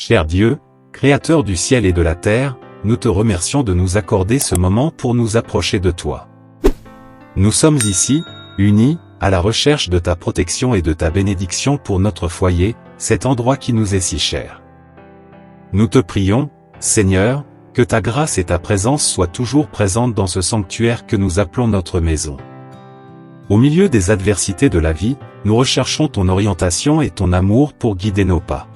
Cher Dieu, Créateur du ciel et de la terre, nous te remercions de nous accorder ce moment pour nous approcher de toi. Nous sommes ici, unis, à la recherche de ta protection et de ta bénédiction pour notre foyer, cet endroit qui nous est si cher. Nous te prions, Seigneur, que ta grâce et ta présence soient toujours présentes dans ce sanctuaire que nous appelons notre maison. Au milieu des adversités de la vie, nous recherchons ton orientation et ton amour pour guider nos pas.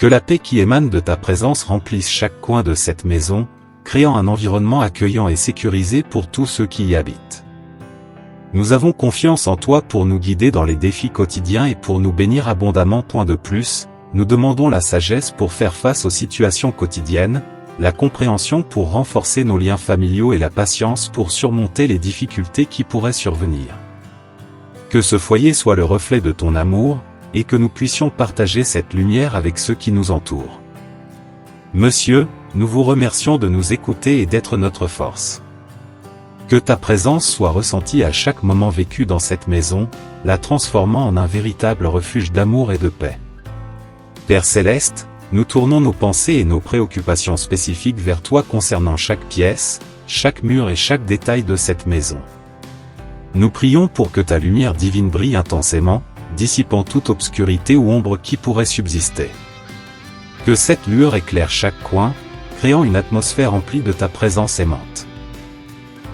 Que la paix qui émane de ta présence remplisse chaque coin de cette maison, créant un environnement accueillant et sécurisé pour tous ceux qui y habitent. Nous avons confiance en toi pour nous guider dans les défis quotidiens et pour nous bénir abondamment. De plus, nous demandons la sagesse pour faire face aux situations quotidiennes, la compréhension pour renforcer nos liens familiaux et la patience pour surmonter les difficultés qui pourraient survenir. Que ce foyer soit le reflet de ton amour, et que nous puissions partager cette lumière avec ceux qui nous entourent. Monsieur, nous vous remercions de nous écouter et d'être notre force. Que ta présence soit ressentie à chaque moment vécu dans cette maison, la transformant en un véritable refuge d'amour et de paix. Père Céleste, nous tournons nos pensées et nos préoccupations spécifiques vers toi concernant chaque pièce, chaque mur et chaque détail de cette maison. Nous prions pour que ta lumière divine brille intensément, dissipant toute obscurité ou ombre qui pourrait subsister. Que cette lueur éclaire chaque coin, créant une atmosphère remplie de ta présence aimante.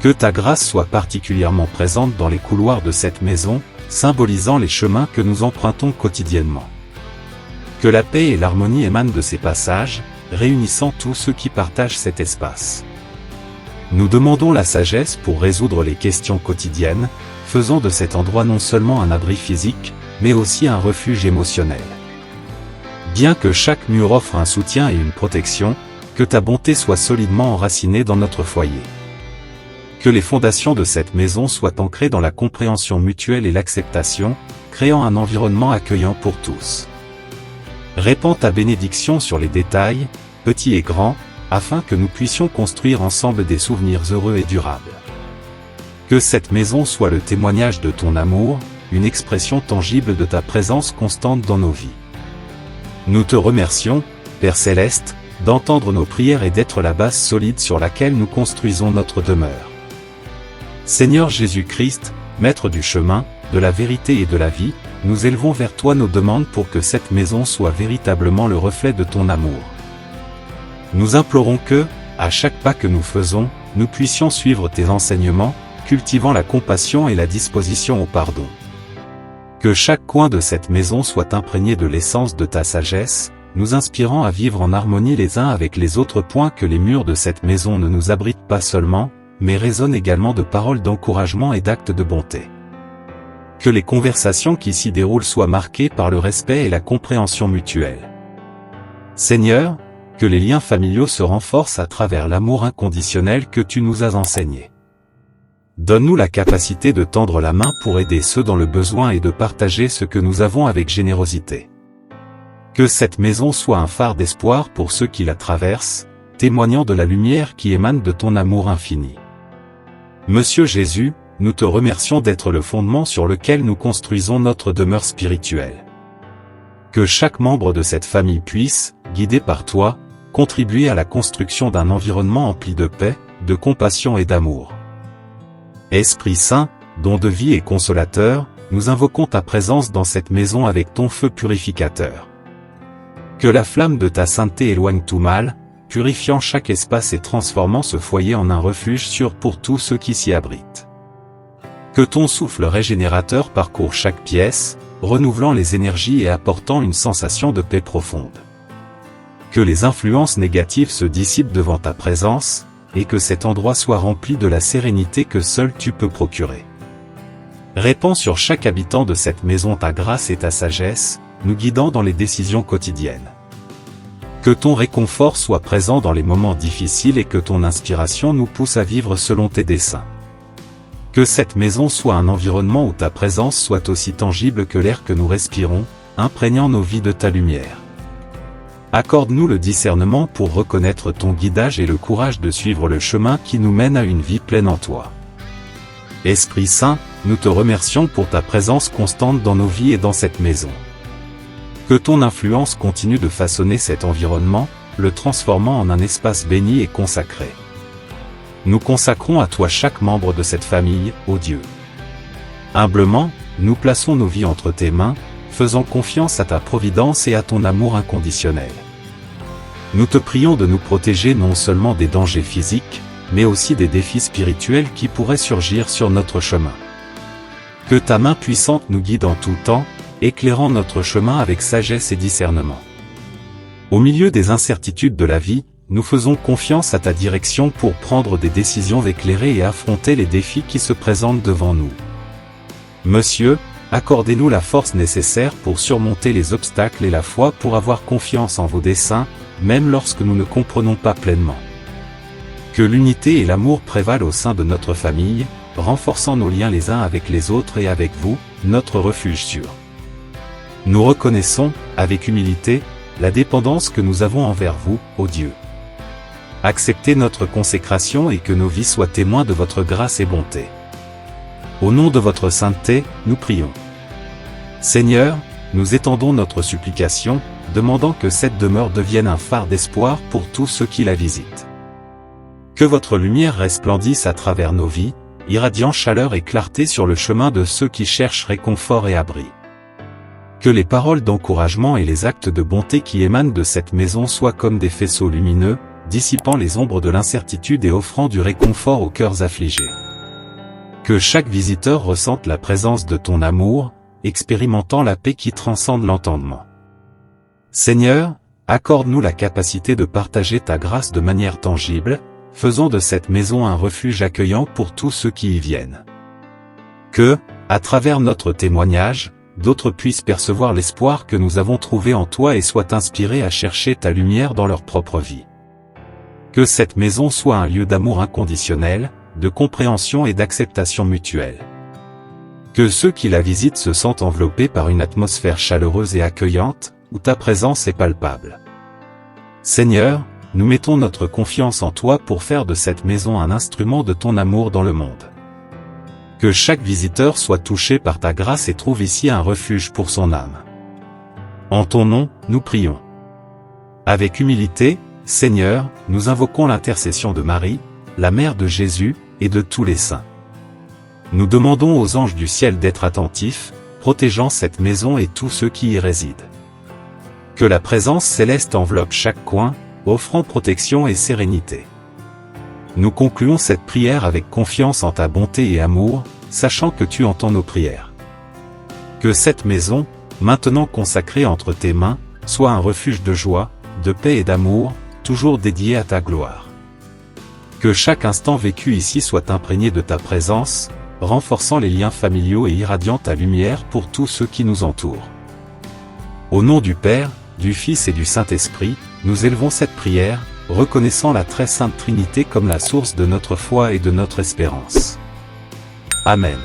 Que ta grâce soit particulièrement présente dans les couloirs de cette maison, symbolisant les chemins que nous empruntons quotidiennement. Que la paix et l'harmonie émanent de ces passages, réunissant tous ceux qui partagent cet espace. Nous demandons la sagesse pour résoudre les questions quotidiennes, faisant de cet endroit non seulement un abri physique, mais aussi un refuge émotionnel. Bien que chaque mur offre un soutien et une protection, que ta bonté soit solidement enracinée dans notre foyer. Que les fondations de cette maison soient ancrées dans la compréhension mutuelle et l'acceptation, créant un environnement accueillant pour tous. Répands ta bénédiction sur les détails, petits et grands, afin que nous puissions construire ensemble des souvenirs heureux et durables. Que cette maison soit le témoignage de ton amour, une expression tangible de ta présence constante dans nos vies. Nous te remercions, Père Céleste, d'entendre nos prières et d'être la base solide sur laquelle nous construisons notre demeure. Seigneur Jésus-Christ, Maître du chemin, de la vérité et de la vie, nous élevons vers toi nos demandes pour que cette maison soit véritablement le reflet de ton amour. Nous implorons que, à chaque pas que nous faisons, nous puissions suivre tes enseignements, cultivant la compassion et la disposition au pardon. Que chaque coin de cette maison soit imprégné de l'essence de ta sagesse, nous inspirant à vivre en harmonie les uns avec les autres. Que les murs de cette maison ne nous abritent pas seulement, mais résonnent également de paroles d'encouragement et d'actes de bonté. Que les conversations qui s'y déroulent soient marquées par le respect et la compréhension mutuelle. Seigneur, que les liens familiaux se renforcent à travers l'amour inconditionnel que tu nous as enseigné. Donne-nous la capacité de tendre la main pour aider ceux dans le besoin et de partager ce que nous avons avec générosité. Que cette maison soit un phare d'espoir pour ceux qui la traversent, témoignant de la lumière qui émane de ton amour infini. Monsieur Jésus, nous te remercions d'être le fondement sur lequel nous construisons notre demeure spirituelle. Que chaque membre de cette famille puisse, guidé par toi, contribuer à la construction d'un environnement empli de paix, de compassion et d'amour. Esprit Saint, don de vie et consolateur, nous invoquons ta présence dans cette maison avec ton feu purificateur. Que la flamme de ta sainteté éloigne tout mal, purifiant chaque espace et transformant ce foyer en un refuge sûr pour tous ceux qui s'y abritent. Que ton souffle régénérateur parcourt chaque pièce, renouvelant les énergies et apportant une sensation de paix profonde. Que les influences négatives se dissipent devant ta présence, et que cet endroit soit rempli de la sérénité que seul tu peux procurer. Répands sur chaque habitant de cette maison ta grâce et ta sagesse, nous guidant dans les décisions quotidiennes. Que ton réconfort soit présent dans les moments difficiles et que ton inspiration nous pousse à vivre selon tes desseins. Que cette maison soit un environnement où ta présence soit aussi tangible que l'air que nous respirons, imprégnant nos vies de ta lumière. Accorde-nous le discernement pour reconnaître ton guidage et le courage de suivre le chemin qui nous mène à une vie pleine en toi. Esprit Saint, nous te remercions pour ta présence constante dans nos vies et dans cette maison. Que ton influence continue de façonner cet environnement, le transformant en un espace béni et consacré. Nous consacrons à toi chaque membre de cette famille, ô Dieu. Humblement, nous plaçons nos vies entre tes mains, faisant confiance à ta providence et à ton amour inconditionnel. Nous te prions de nous protéger non seulement des dangers physiques, mais aussi des défis spirituels qui pourraient surgir sur notre chemin. Que ta main puissante nous guide en tout temps, éclairant notre chemin avec sagesse et discernement. Au milieu des incertitudes de la vie, nous faisons confiance à ta direction pour prendre des décisions éclairées et affronter les défis qui se présentent devant nous. Monsieur, accordez-nous la force nécessaire pour surmonter les obstacles et la foi pour avoir confiance en vos desseins, même lorsque nous ne comprenons pas pleinement. Que l'unité et l'amour prévalent au sein de notre famille, renforçant nos liens les uns avec les autres et avec vous, notre refuge sûr. Nous reconnaissons, avec humilité, la dépendance que nous avons envers vous, ô Dieu. Acceptez notre consécration et que nos vies soient témoins de votre grâce et bonté. Au nom de votre sainteté, nous prions. Seigneur, nous étendons notre supplication, demandant que cette demeure devienne un phare d'espoir pour tous ceux qui la visitent. Que votre lumière resplendisse à travers nos vies, irradiant chaleur et clarté sur le chemin de ceux qui cherchent réconfort et abri. Que les paroles d'encouragement et les actes de bonté qui émanent de cette maison soient comme des faisceaux lumineux, dissipant les ombres de l'incertitude et offrant du réconfort aux cœurs affligés. Que chaque visiteur ressente la présence de ton amour, expérimentant la paix qui transcende l'entendement. Seigneur, accorde-nous la capacité de partager ta grâce de manière tangible, faisant de cette maison un refuge accueillant pour tous ceux qui y viennent. Que, à travers notre témoignage, d'autres puissent percevoir l'espoir que nous avons trouvé en toi et soient inspirés à chercher ta lumière dans leur propre vie. Que cette maison soit un lieu d'amour inconditionnel, de compréhension et d'acceptation mutuelle. Que ceux qui la visitent se sentent enveloppés par une atmosphère chaleureuse et accueillante, où ta présence est palpable. Seigneur, nous mettons notre confiance en toi pour faire de cette maison un instrument de ton amour dans le monde. Que chaque visiteur soit touché par ta grâce et trouve ici un refuge pour son âme. En ton nom, nous prions. Avec humilité, Seigneur, nous invoquons l'intercession de Marie, la mère de Jésus, et de tous les saints. Nous demandons aux anges du ciel d'être attentifs, protégeant cette maison et tous ceux qui y résident. Que la présence céleste enveloppe chaque coin, offrant protection et sérénité. Nous concluons cette prière avec confiance en ta bonté et amour, sachant que tu entends nos prières. Que cette maison, maintenant consacrée entre tes mains, soit un refuge de joie, de paix et d'amour, toujours dédié à ta gloire. Que chaque instant vécu ici soit imprégné de ta présence, renforçant les liens familiaux et irradiant ta lumière pour tous ceux qui nous entourent. Au nom du Père, du Fils et du Saint-Esprit, nous élevons cette prière, reconnaissant la très sainte Trinité comme la source de notre foi et de notre espérance. Amen.